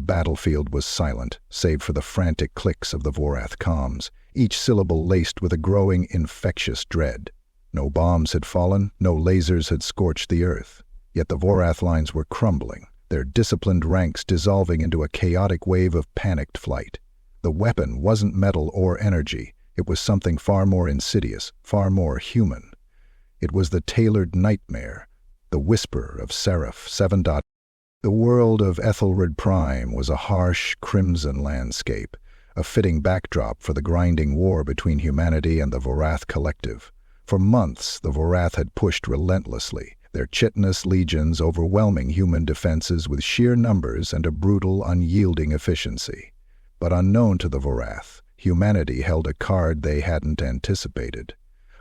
battlefield was silent, save for the frantic clicks of the Vorath comms, each syllable laced with a growing, infectious dread. No bombs had fallen, no lasers had scorched the earth. Yet the Vorath lines were crumbling, their disciplined ranks dissolving into a chaotic wave of panicked flight. The weapon wasn't metal or energy. It was something far more insidious, far more human. It was the tailored nightmare, the whisper of Seraph 7. The world of Ethelred Prime was a harsh, crimson landscape, a fitting backdrop for the grinding war between humanity and the Vorath Collective. For months, the Vorath had pushed relentlessly, their chitinous legions overwhelming human defenses with sheer numbers and a brutal, unyielding efficiency. But unknown to the Vorath, humanity held a card they hadn't anticipated.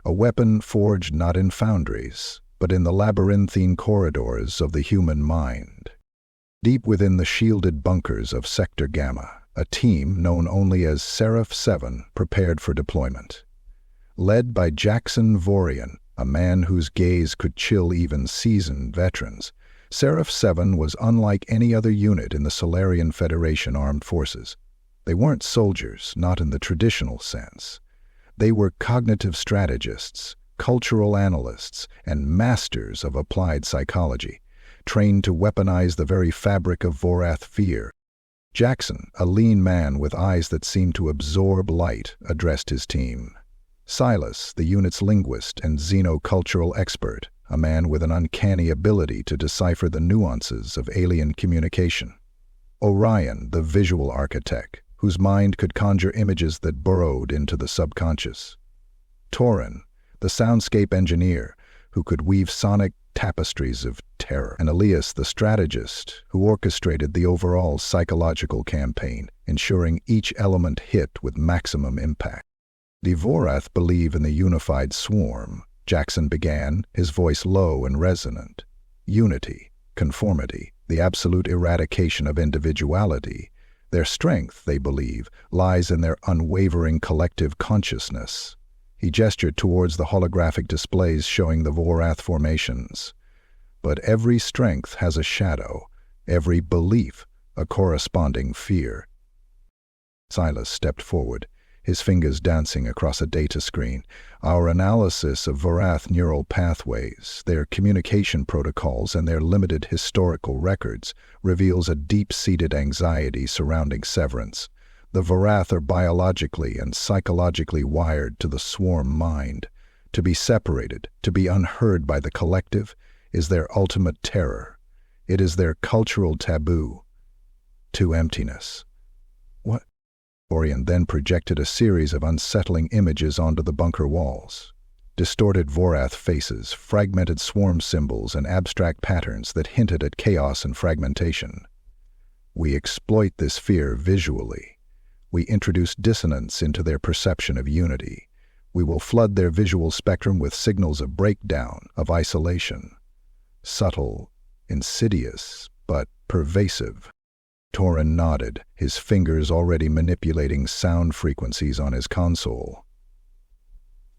A weapon forged not in foundries, but in the labyrinthine corridors of the human mind. Deep within the shielded bunkers of Sector Gamma, a team known only as Seraph 7 prepared for deployment. Led by Jackson Vorian, a man whose gaze could chill even seasoned veterans, Seraph 7 was unlike any other unit in the Solarian Federation armed forces. They weren't soldiers, not in the traditional sense. They were cognitive strategists, cultural analysts, and masters of applied psychology, trained to weaponize the very fabric of Vorath fear. Jackson, a lean man with eyes that seemed to absorb light, addressed his team. Silas, the unit's linguist and xenocultural expert, a man with an uncanny ability to decipher the nuances of alien communication. Orion, the visual architect, whose mind could conjure images that burrowed into the subconscious. Torin, the soundscape engineer, who could weave sonic tapestries of terror. And Elias, the strategist, who orchestrated the overall psychological campaign, ensuring each element hit with maximum impact. The Vorath believe in the unified swarm, Jackson began, his voice low and resonant. Unity, conformity, the absolute eradication of individuality. Their strength, they believe, lies in their unwavering collective consciousness. He gestured towards the holographic displays showing the Vorath formations. But every strength has a shadow, every belief a corresponding fear. Silas stepped forward, his fingers dancing across a data screen. Our analysis of Vorath neural pathways, their communication protocols, and their limited historical records reveals a deep-seated anxiety surrounding severance. The Vorath are biologically and psychologically wired to the swarm mind. To be separated, to be unheard by the collective, is their ultimate terror. It is their cultural taboo. To emptiness. What? Orion then projected a series of unsettling images onto the bunker walls. Distorted Vorath faces, fragmented swarm symbols, and abstract patterns that hinted at chaos and fragmentation. We exploit this fear visually. We introduce dissonance into their perception of unity. We will flood their visual spectrum with signals of breakdown, of isolation. Subtle, insidious, but pervasive. Torin nodded, his fingers already manipulating sound frequencies on his console.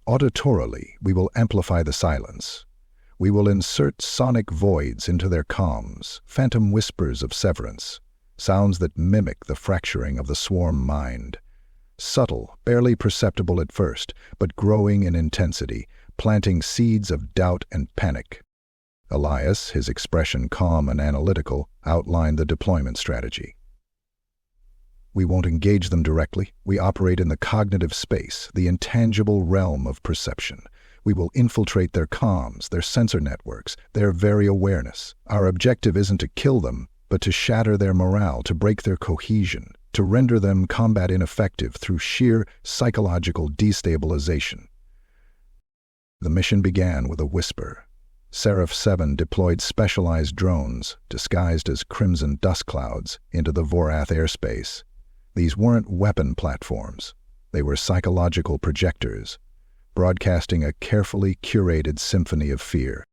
Auditorily, we will amplify the silence. We will insert sonic voids into their comms, phantom whispers of severance, sounds that mimic the fracturing of the swarm mind. Subtle, barely perceptible at first, but growing in intensity, planting seeds of doubt and panic. Elias, his expression calm and analytical, outlined the deployment strategy. We won't engage them directly. We operate in the cognitive space, the intangible realm of perception. We will infiltrate their comms, their sensor networks, their very awareness. Our objective isn't to kill them, but to shatter their morale, to break their cohesion, to render them combat ineffective through sheer psychological destabilization. The mission began with a whisper. Seraph 7 deployed specialized drones, disguised as crimson dust clouds, into the Vorath airspace. These weren't weapon platforms. They were psychological projectors, broadcasting a carefully curated symphony of fear.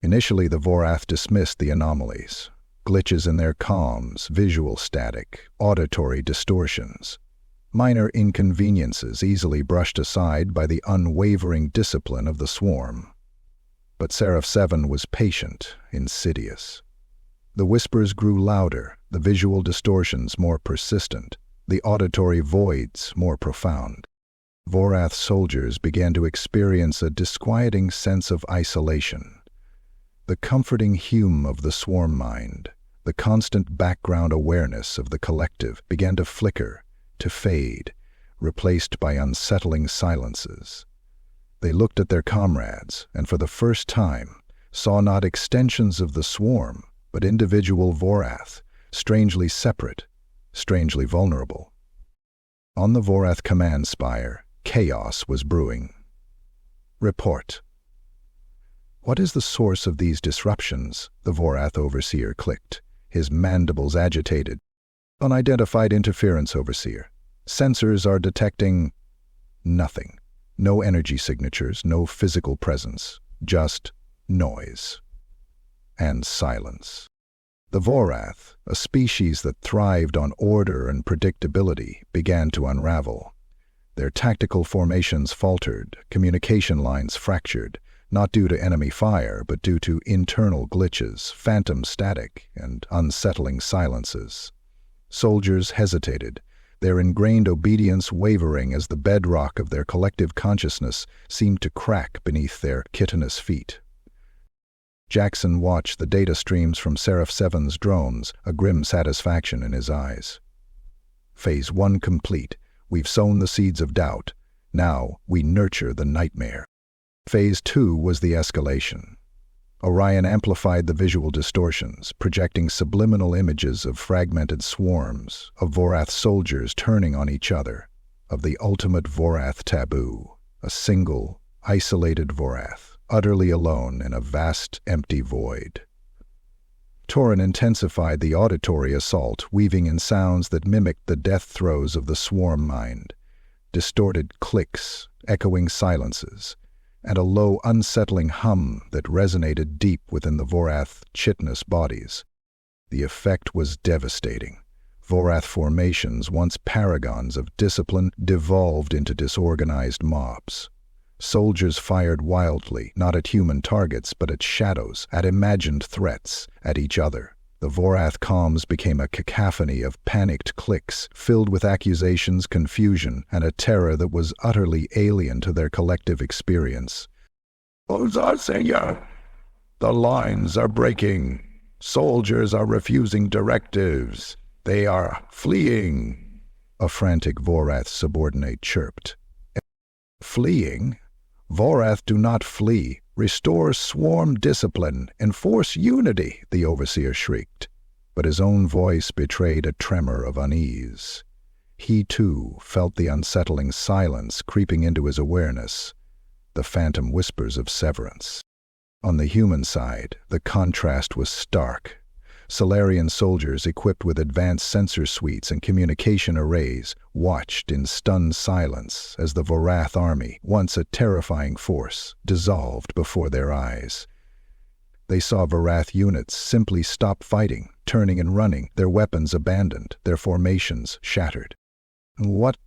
Initially, the Vorath dismissed the anomalies. Glitches in their comms, visual static, auditory distortions. Minor inconveniences easily brushed aside by the unwavering discipline of the swarm. But Seraph 7 was patient, insidious. The whispers grew louder, the visual distortions more persistent, the auditory voids more profound. Vorath soldiers began to experience a disquieting sense of isolation. The comforting hum of the swarm mind, the constant background awareness of the collective began to flicker, to fade, replaced by unsettling silences. They looked at their comrades, and for the first time, saw not extensions of the swarm, but individual Vorath, strangely separate, strangely vulnerable. On the Vorath command spire, chaos was brewing. Report. What is the source of these disruptions? The Vorath overseer clicked, his mandibles agitated. Unidentified interference, overseer. Sensors are detecting nothing. No energy signatures, no physical presence, just noise and silence. The Vorath, a species that thrived on order and predictability, began to unravel. Their tactical formations faltered, communication lines fractured, not due to enemy fire, but due to internal glitches, phantom static, and unsettling silences. Soldiers hesitated, their ingrained obedience wavering as the bedrock of their collective consciousness seemed to crack beneath their chitinous feet. Jackson watched the data streams from Seraph 7's drones, a grim satisfaction in his eyes. Phase 1 complete. We've sown the seeds of doubt. Now we nurture the nightmare. Phase 2 was the escalation. Orion amplified the visual distortions, projecting subliminal images of fragmented swarms, of Vorath soldiers turning on each other, of the ultimate Vorath taboo, a single, isolated Vorath, utterly alone in a vast, empty void. Torin intensified the auditory assault, weaving in sounds that mimicked the death throes of the swarm mind, distorted clicks, echoing silences, and a low, unsettling hum that resonated deep within the Vorath chitinous bodies. The effect was devastating. Vorath formations, once paragons of discipline, devolved into disorganized mobs. Soldiers fired wildly, not at human targets, but at shadows, at imagined threats, at each other. The Vorath comms became a cacophony of panicked clicks, filled with accusations, confusion, and a terror that was utterly alien to their collective experience. "Senor, the lines are breaking. Soldiers are refusing directives. They are fleeing," a frantic Vorath subordinate chirped. "Fleeing? Vorath do not flee. Restore swarm discipline, enforce unity," the overseer shrieked. But his own voice betrayed a tremor of unease. He, too, felt the unsettling silence creeping into his awareness, the phantom whispers of severance. On the human side, the contrast was stark. Solarian soldiers equipped with advanced sensor suites and communication arrays watched in stunned silence as the Vorath army, once a terrifying force, dissolved before their eyes. They saw Vorath units simply stop fighting, turning and running, their weapons abandoned, their formations shattered. What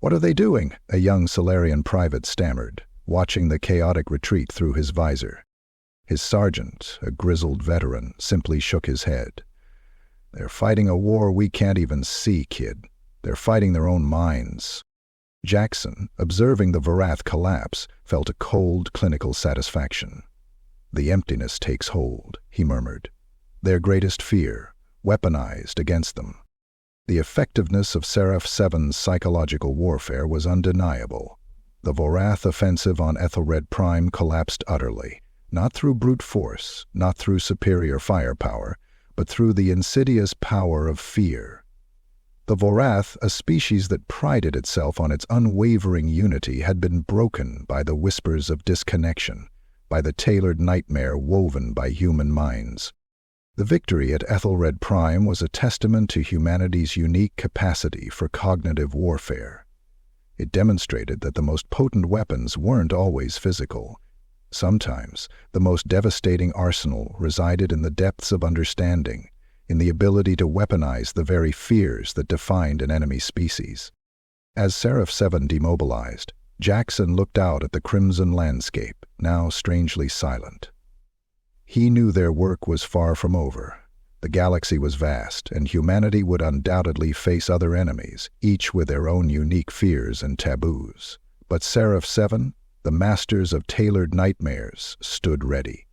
are they doing?" a young Solarian private stammered, watching the chaotic retreat through his visor. His sergeant, a grizzled veteran, simply shook his head. "They're fighting a war we can't even see, kid. They're fighting their own minds." Jackson, observing the Vorath collapse, felt a cold, clinical satisfaction. "The emptiness takes hold," he murmured. "Their greatest fear, weaponized against them." The effectiveness of Seraph 7's psychological warfare was undeniable. The Vorath offensive on Ethelred Prime collapsed utterly. Not through brute force, not through superior firepower, but through the insidious power of fear. The Vorath, a species that prided itself on its unwavering unity, had been broken by the whispers of disconnection, by the tailored nightmare woven by human minds. The victory at Ethelred Prime was a testament to humanity's unique capacity for cognitive warfare. It demonstrated that the most potent weapons weren't always physical. Sometimes, the most devastating arsenal resided in the depths of understanding, in the ability to weaponize the very fears that defined an enemy species. As Seraph 7 demobilized, Jackson looked out at the crimson landscape, now strangely silent. He knew their work was far from over. The galaxy was vast, and humanity would undoubtedly face other enemies, each with their own unique fears and taboos. But Seraph 7, the masters of tailored nightmares, stood ready.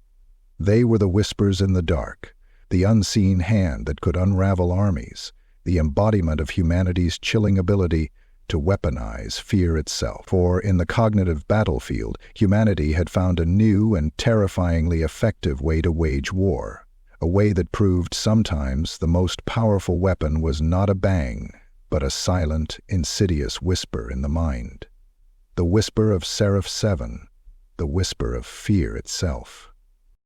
They were the whispers in the dark, the unseen hand that could unravel armies, the embodiment of humanity's chilling ability to weaponize fear itself. For in the cognitive battlefield, humanity had found a new and terrifyingly effective way to wage war, a way that proved sometimes the most powerful weapon was not a bang, but a silent, insidious whisper in the mind. The whisper of Seraph 7, the whisper of fear itself.